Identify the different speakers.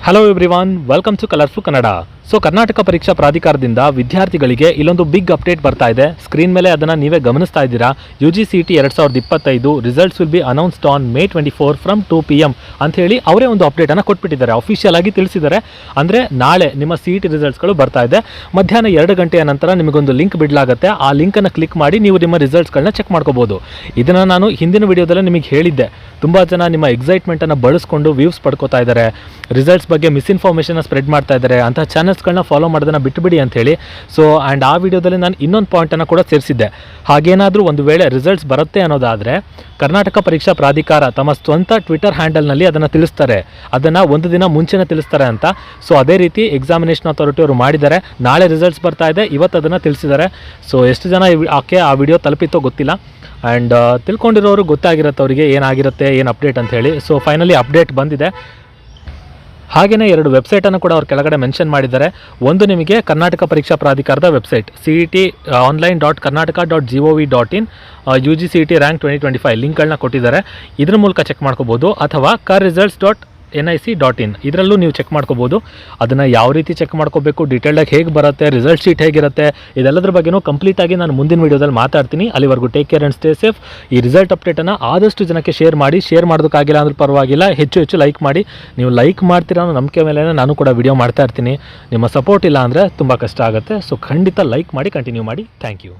Speaker 1: Hello everyone, welcome to colourful Kannada. So Karnataka ಪರೀಕ್ಷಾ ಪ್ರಾಧಿಕಾರದಿಂದ ವಿದ್ಯಾರ್ಥಿಗಳಿಗೆ ಇಲ್ಲೊಂದು ಬಿಗ್ ಅಪ್ಡೇಟ್ ಬರ್ತಾ ಇದೆ. ಸ್ಕ್ರೀನ್ ಮೇಲೆ ಅದನ್ನು ನೀವೇ ಗಮನಿಸ್ತಾ ಇದ್ದೀರಾ. UGCET 2025 results will be announced on May 24 from 2 PM ಅಂತ ಹೇಳಿ ಅವರೇ ಒಂದು ಅಪ್ಡೇಟನ್ನು ಕೊಟ್ಬಿಟ್ಟಿದ್ದಾರೆ. ಅಫಿಷಿಯಲ್ ಆಗಿ ತಿಳಿಸಿದ್ದಾರೆ. ಅಂದರೆ ನಾಳೆ ನಿಮ್ಮ CET ರಿಸಲ್ಟ್ಸ್ಗಳು ಬರ್ತಾ ಇದೆ. ಮಧ್ಯಾಹ್ನ 2 ಗಂಟೆಯ ನಂತರ ನಿಮಗೊಂದು ಲಿಂಕ್ ಬಿಡಲಾಗುತ್ತೆ. ಆ ಲಿಂಕನ್ನು ಕ್ಲಿಕ್ ಮಾಡಿ ನೀವು ನಿಮ್ಮ ರಿಸಲ್ಟ್ಸ್ಗಳನ್ನ ಚೆಕ್ ಮಾಡ್ಕೋಬೋದು. ಇದನ್ನು ನಾನು ಹಿಂದಿನ ವಿಡಿಯೋದಲ್ಲೇ ನಿಮಗೆ ಹೇಳಿದ್ದೆ. ತುಂಬ ಜನ ನಿಮ್ಮ ಎಕ್ಸೈಟ್ಮೆಂಟನ್ನು ಬಳಸ್ಕೊಂಡು ವ್ಯೂಸ್ ಪಡ್ಕೋತಾ ಇದ್ದಾರೆ, ರಿಸಲ್ಟ್ಸ್ ಬಗ್ಗೆ ಮಿಸ್ಇನ್ಫಾರ್ಮೇಷನ್ನ ಸ್ಪ್ರೆಡ್ ಮಾಡ್ತಾ ಇದ್ದಾರೆ. ಅಂಥ ಚಾನಲ್ಸ್ಗಳನ್ನ ಫಾಲೋ ಮಾಡೋದನ್ನು ಬಿಟ್ಟುಬಿಡಿ ಅಂತ ಹೇಳಿ. ಸೊ ಆ್ಯಂಡ್ ಆ ವಿಡಿಯೋದಲ್ಲಿ ನಾನು ಇನ್ನೊಂದು ಪಾಯಿಂಟನ್ನು ಕೂಡ ಸೇರಿಸಿದ್ದೆ. ಹಾಗೇನಾದರೂ ಒಂದು ವೇಳೆ ರಿಸಲ್ಟ್ಸ್ ಬರುತ್ತೆ ಅನ್ನೋದಾದರೆ ಕರ್ನಾಟಕ ಪರೀಕ್ಷಾ ಪ್ರಾಧಿಕಾರ ತಮ್ಮ ಸ್ವಂತ ಟ್ವಿಟರ್ ಹ್ಯಾಂಡಲ್ನಲ್ಲಿ ಅದನ್ನು ತಿಳಿಸ್ತಾರೆ. ಅದನ್ನು ಒಂದು ದಿನ ಮುಂಚೆನೇ ತಿಳಿಸ್ತಾರೆ ಅಂತ. ಸೊ ಅದೇ ರೀತಿ ಎಕ್ಸಾಮಿನೇಷನ್ ಅಥಾರಿಟಿ ಅವರು ಮಾಡಿದ್ದಾರೆ. ನಾಳೆ ರಿಸಲ್ಟ್ಸ್ ಬರ್ತಾ ಇದೆ, ಇವತ್ತು ಅದನ್ನು ತಿಳಿಸಿದ್ದಾರೆ. ಸೊ ಎಷ್ಟು ಜನ ಆ ವಿಡಿಯೋ ತಲುಪಿತ್ತೋ ಗೊತ್ತಿಲ್ಲ. ಆ್ಯಂಡ್ ತಿಳ್ಕೊಂಡಿರೋರು ಗೊತ್ತಾಗಿರುತ್ತೆ ಅವರಿಗೆ ಏನಾಗಿರುತ್ತೆ, ಏನು ಅಪ್ಡೇಟ್ ಅಂತ ಹೇಳಿ. ಸೊ ಫೈನಲಿ ಅಪ್ಡೇಟ್ ಬಂದಿದೆ. ಹಾಗೆಯೇ 2 ವೆಬ್ಸೈಟನ್ನು ಕೂಡ ಅವ್ರು ಕೆಳಗಡೆ ಮೆನ್ಷನ್ ಮಾಡಿದ್ದಾರೆ. ಒಂದು ನಿಮಗೆ ಕರ್ನಾಟಕ ಪರೀಕ್ಷಾ ಪ್ರಾಧಿಕಾರದ website CET online.karnataka.gov.in UGCET rank 2025 ಲಿಂಕ್ಗಳನ್ನ ಕೊಟ್ಟಿದ್ದಾರೆ. ಇದ್ರ ಮೂಲಕ ಚೆಕ್ ಮಾಡ್ಕೋಬೋದು. ಅಥವಾ carresults.nic.in ಇದರಲ್ಲೂ ನೀವು ಚೆಕ್ ಮಾಡ್ಕೋಬೋದು. ಅದನ್ನು ಯಾವ ರೀತಿ ಚೆಕ್ ಮಾಡ್ಕೋಬೇಕು, ಡೀಟೇಲ್ಡಾಗಿ ಹೇಗೆ ಬರುತ್ತೆ, ರಿಸಲ್ಟ್ ಶೀಟ್ ಹೇಗಿರುತ್ತೆ, ಇದೆಲ್ಲದ್ರ ಬಗ್ಗೆನೂ ಕಂಪ್ಲೀಟಾಗಿ ನಾನು ಮುಂದಿನ ವೀಡಿಯೋದಲ್ಲಿ ಮಾತಾಡ್ತೀನಿ. ಅಲ್ಲಿವರೆಗೂ take care and stay safe. ಈ ರಿಸಲ್ಟ್ ಅಪ್ಡೇಟನ್ನು ಆದಷ್ಟು ಜನಕ್ಕೆ ಶೇರ್ ಮಾಡಿ. ಶೇರ್ ಮಾಡೋದಕ್ಕಾಗಿಲ್ಲ ಅಂದ್ರೂ ಪರವಾಗಿಲ್ಲ, ಹೆಚ್ಚು ಲೈಕ್ ಮಾಡಿ. ನೀವು ಲೈಕ್ ಮಾಡ್ತೀರಾ ಅನ್ನೋ ನಂಬಿಕೆ ಮೇಲೆ ನಾನು ಕೂಡ ವಿಡಿಯೋ ಮಾಡ್ತಾ ಇರ್ತೀನಿ. ನಿಮ್ಮ ಸಪೋರ್ಟ್ ಇಲ್ಲ ಅಂದರೆ ತುಂಬ ಕಷ್ಟ ಆಗುತ್ತೆ. ಸೊ ಖಂಡಿತ ಲೈಕ್ ಮಾಡಿ, ಕಂಟಿನ್ಯೂ ಮಾಡಿ. Thank you.